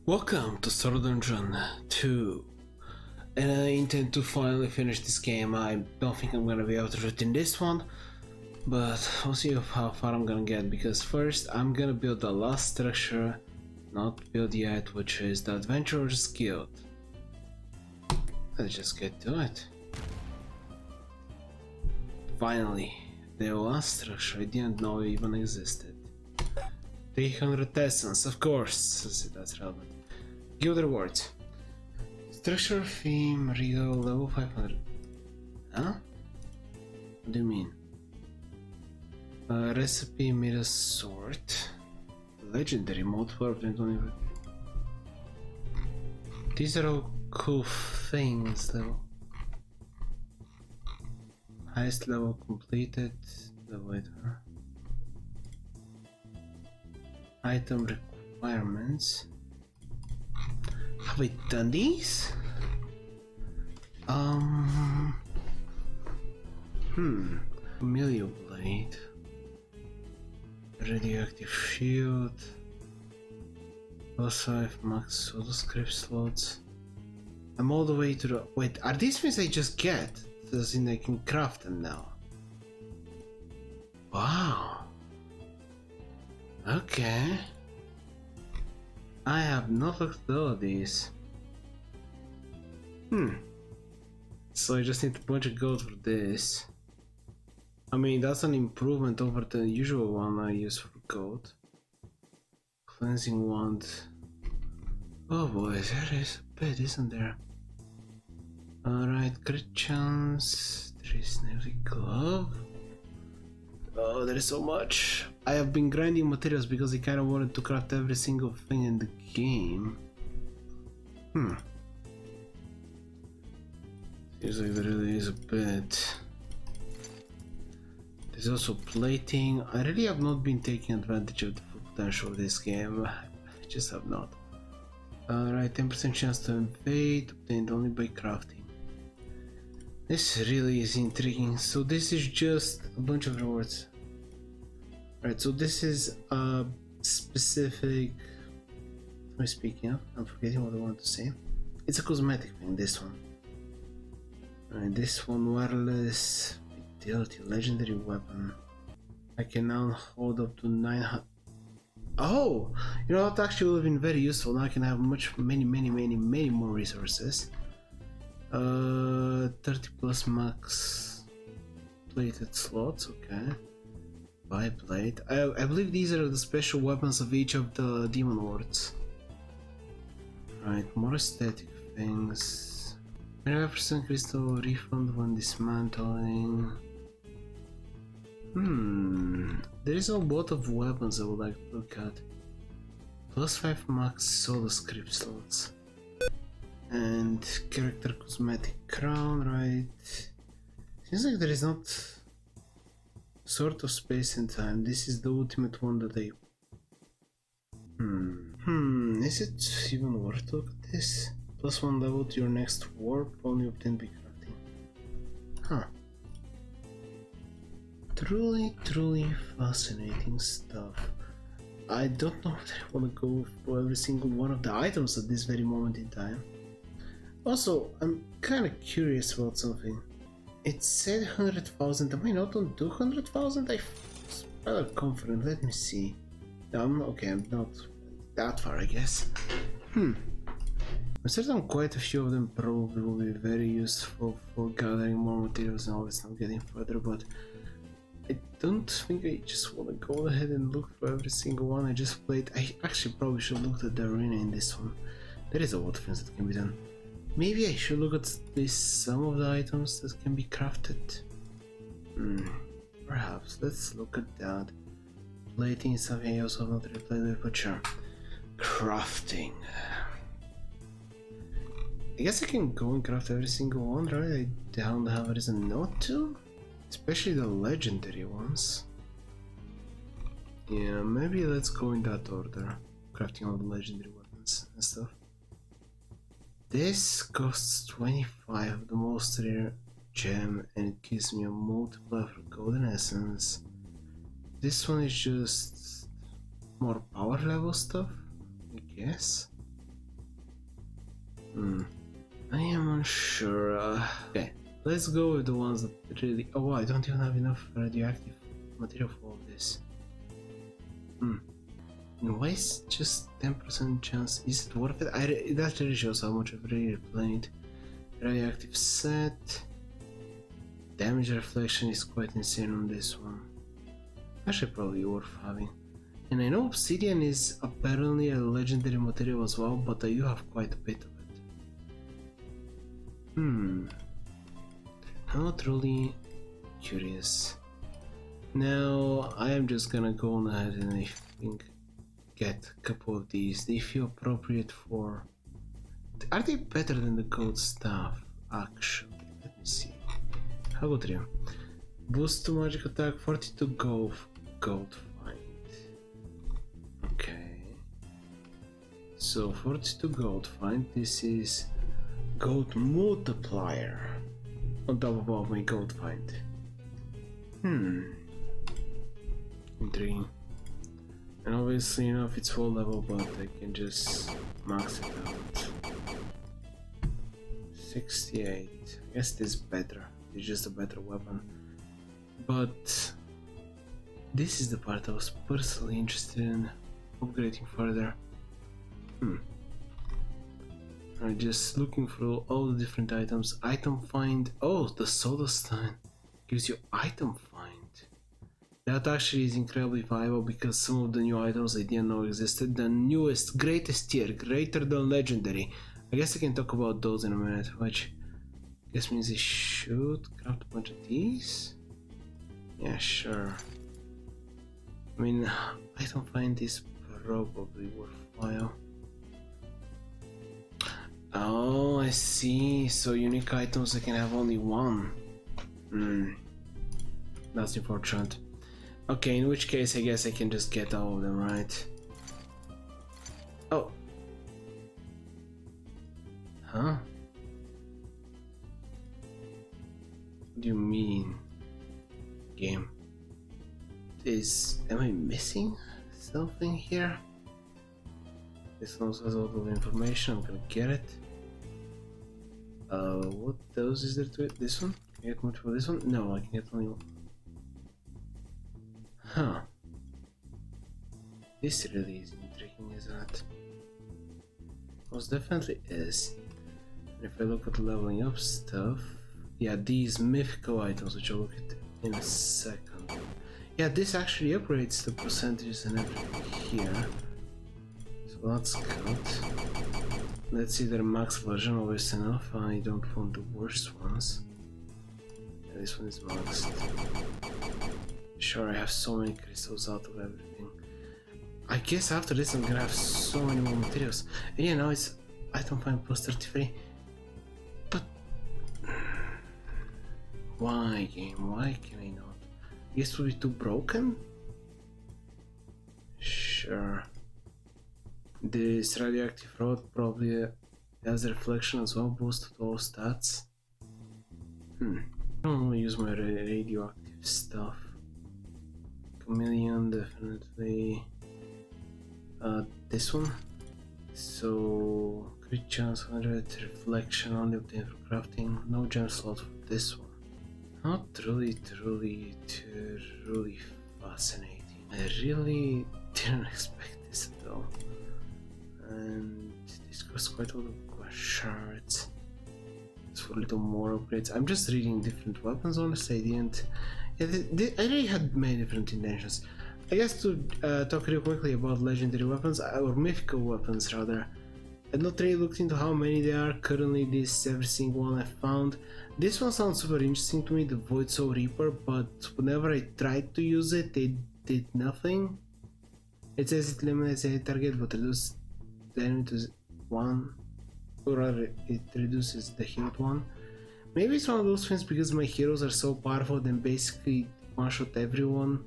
Welcome to Star Dungeon 2, and I intend to finally finish this game. I don't think I'm gonna be able to do it in this one, but we'll see how far I'm gonna get, because first I'm gonna build the last structure not built yet, which is the Adventurer's Guild. Let's just get to it. Finally, the last structure I didn't know even existed. 300 essence, of course, that's relevant. Guild rewards. Structure, theme, regal, level 500. Huh? What do you mean? Recipe, made a sword. Legendary mode for 20. These are all cool things though. Highest level completed. Elevator. Item requirements. Have I done these? Familiar blade. Radioactive shield. Plus 5 max soda script slots. I'm all the way to the. Wait, are these things I just get? As in I can craft them now. Wow. Okay. I have not looked at all of these. So I just need a bunch of gold for this. I mean, that's an improvement over the usual one I use for gold. Cleansing wand. Oh boy, there is a bit, isn't there? Alright, crit chance. There is navy glove. Oh, there is so much. I have been grinding materials because I kind of wanted to craft every single thing in the game. Seems like there really is a bit. There's also plating. I really have not been taking advantage of the full potential of this game. I just have not. Alright, 10% chance to invade, obtained only by crafting. This really is intriguing. So this is just a bunch of rewards. Right, so this is a specific. What am I speaking of? I'm forgetting what I want to say. It's a cosmetic thing, this one. Alright, this one, wireless utility, legendary weapon. I can now hold up to 900. Oh! You know what, actually would have been very useful. Now I can have many more resources. 30 plus max plated slots, okay. Buy plate. I believe these are the special weapons of each of the demon lords. Right, more aesthetic things. 25% crystal refund when dismantling. There is a lot of weapons I would like to look at. Plus 5 max solo script slots. And character cosmetic crown, right? Seems like there is not sort of space and time. This is the ultimate one that I. Is it even worth to look at this? Plus 1 level to your next warp, only obtained by crafting. Huh. Truly fascinating stuff. I don't know if I want to go for every single one of the items at this very moment in time. Also, I'm kind of curious about something. It said 100,000. Am I not on 200,000? I was rather confident. Let me see. Okay, I'm not that far, I guess. I'm certain quite a few of them probably will be very useful for gathering more materials and all this stuff, getting further, but I don't think I just want to go ahead and look for every single one I just played. I actually probably should look at the arena in this one. There is a lot of things that can be done. Maybe I should look at this, some of the items that can be crafted. Perhaps. Let's look at that. Plating is something I also have not replayed with, but sure. Crafting. I guess I can go and craft every single one, right? I don't have a reason not to. Especially the legendary ones. Yeah, maybe let's go in that order. Crafting all the legendary weapons and stuff. This costs 25, the most rare gem, and it gives me a multiplier for golden essence. This one is just more power level stuff, I guess. I am unsure. Okay, let's go with the ones that really. Oh, I don't even have enough radioactive material for all this. And why is just 10% chance? Is it worth it? That really shows how much I've really replayed. Radioactive set. Damage reflection is quite insane on this one. Actually, probably worth having. And I know obsidian is apparently a legendary material as well, but I do have quite a bit of it. I'm not really curious. Now I am just gonna go on ahead and I think get a couple of these. They feel appropriate for. Are they better than the gold staff? Actually, let me see. How about you? Boost to magic attack, 42 gold find. Okay. So 42 gold find. This is gold multiplier on top of all my gold find. Intriguing. And obviously, if it's full level, but I can just max it out. 68. I guess this is better. It's just a better weapon. But this is the part I was personally interested in upgrading further. I'm just looking through all the different items. Item find. Oh, the soda stein gives you item find. That actually is incredibly viable because some of the new items I didn't know existed. The newest, greatest tier, greater than legendary. I guess I can talk about those in a minute, which I guess means I should craft a bunch of these. Yeah, sure. I mean, I don't find this probably worthwhile. Oh, I see. So unique items I can have only one. That's unfortunate. Okay, in which case I guess I can just get all of them, right? Oh. Huh? What do you mean? Game. Am I missing something here? This one has all the information, I'm gonna get it. What else is there to it? This one? Can I get much for this one? No, I can get only one. Huh. This really is intriguing, isn't it? Most definitely is. And if I look at the leveling up stuff, yeah, these mythical items, which I'll look at in a second. Yeah, this actually upgrades the percentages and everything here. So that's good. Let's see their max version, always enough. I don't want the worst ones. Yeah, this one is maxed. Sure, I have so many crystals out of everything. I guess after this I'm gonna have so many more materials. And yeah, now it's item find plus 33. But why, game? Why can I not? I guess it would be too broken? Sure. This radioactive rod probably has a reflection as well, boosted all stats. I don't want to use my radioactive stuff. Chameleon, definitely. This one. So, crit chance 100, reflection only obtained for crafting. No gem slot for this one. Not really fascinating. I really didn't expect this at all. And this costs quite a lot of shards. It's for a little more upgrades. I'm just reading different weapons, honestly. I didn't. Yeah, I really had many different intentions. I guess to talk real quickly about legendary weapons, or mythical weapons rather. I've not really looked into how many there are. Currently, this is every single one I found. This one sounds super interesting to me, the Void Soul Reaper, but whenever I tried to use it, it did nothing. It says it eliminates any target, but reduces the enemy to 1, or rather, it reduces the healed one. Maybe it's one of those things because my heroes are so powerful, then basically one-shot everyone.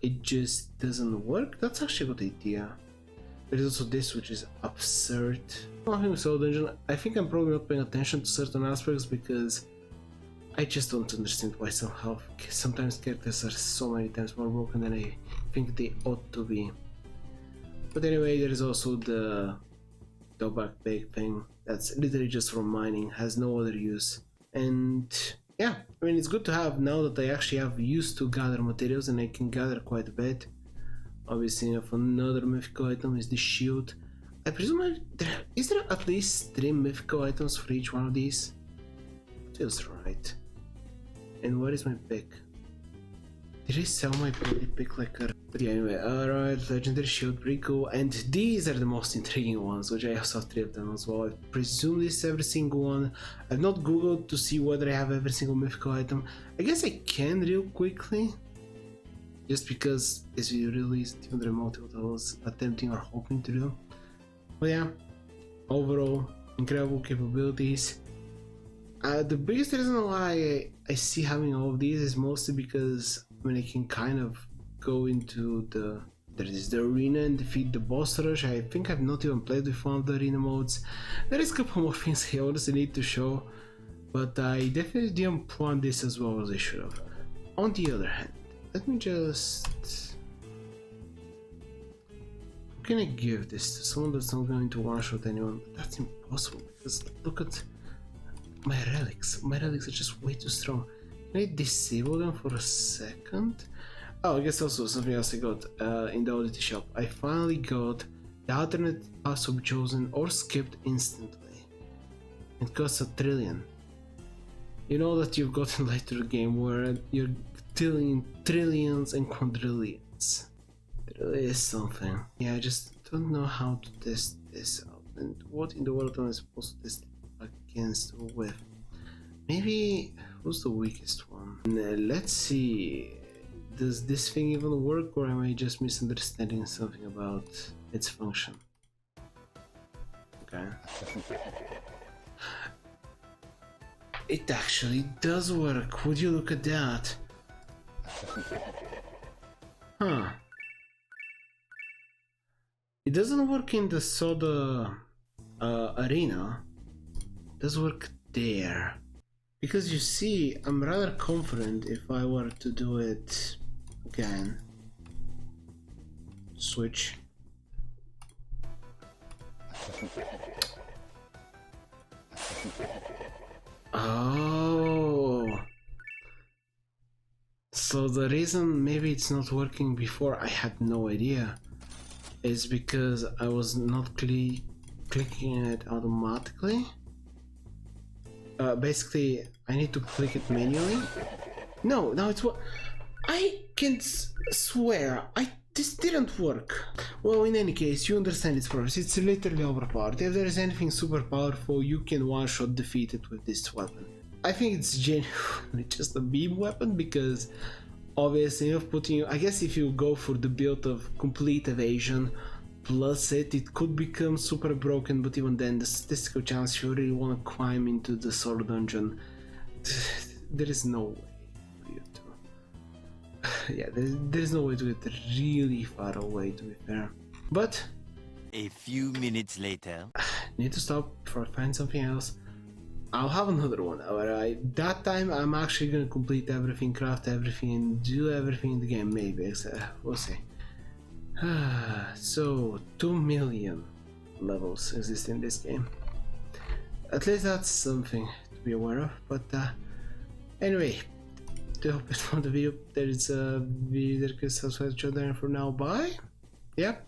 It just doesn't work. That's actually a good idea. There is also this, which is absurd. Dungeon. I think I'm probably not paying attention to certain aspects because I just don't understand why sometimes characters are so many times more broken than I think they ought to be. But anyway, there is also the dogback bake thing. That's literally just for mining, has no other use. And yeah, I mean, it's good to have now that I actually have used to gather materials and I can gather quite a bit. Obviously, if another mythical item is the shield. I presume is there at least 3 mythical items for each one of these? Feels right. And what is my pick? Did I sell my body pick like a... But yeah, anyway, alright, legendary shield, pretty cool. And these are the most intriguing ones, which I also have 3 of them as well. I presume this is every single one. I've not googled to see whether I have every single mythical item. I guess I can real quickly. Just because this video really isn't even remotely what I was attempting or hoping to do. But yeah, overall, incredible capabilities. The biggest reason why I see having all of these is mostly because when I can kind of go into the arena and defeat the boss rush. I think I've not even played with one of the arena modes. There is a couple more things I honestly need to show, but I definitely didn't plan this as well as I should have. On the other hand, let me just... How can I give this to someone that's not going to one-shot anyone? But that's impossible because look at my relics. My relics are just way too strong. Can I disable them for a second? Oh, I guess also something else I got in the oddity shop. I finally got the alternate paths to be chosen or skipped instantly. It costs 1 trillion. You know that you've gotten later in the game where you're dealing trillions and quadrillions. It really is something. Yeah, I just don't know how to test this out. And what in the world am I supposed to test it against or with? Maybe... who's the weakest one? Let's see. Does this thing even work, or am I just misunderstanding something about its function? Okay. It actually does work. Would you look at that? Huh. It doesn't work in the soda arena. It does work there. Because you see, I'm rather confident if I were to do it again. Switch. Oh. So the reason maybe it's not working before, I had no idea, is because I was not clicking it automatically. Basically, I need to click it manually. No, now it's what I can swear. This didn't work. Well, in any case, you understand its purpose. It's literally overpowered. If there is anything super powerful, you can one-shot defeat it with this weapon. I think it's genuinely just a beam weapon because obviously, I guess if you go for the build of complete evasion plus it could become super broken, but even then the statistical chance if you really want to climb into the sword dungeon, there is no way for you to... yeah, there's no way to get really far away, to be fair. But a few minutes later, need to stop before I find something else. I'll have another one. Alright, that time I'm actually gonna complete everything, craft everything, and do everything in the game, maybe. We'll see. So 2 million levels exist in this game. At least that's something to be aware of. But anyway, I hope you found the video. There is a video that can subscribe to the channel, and for now, bye. Yeah,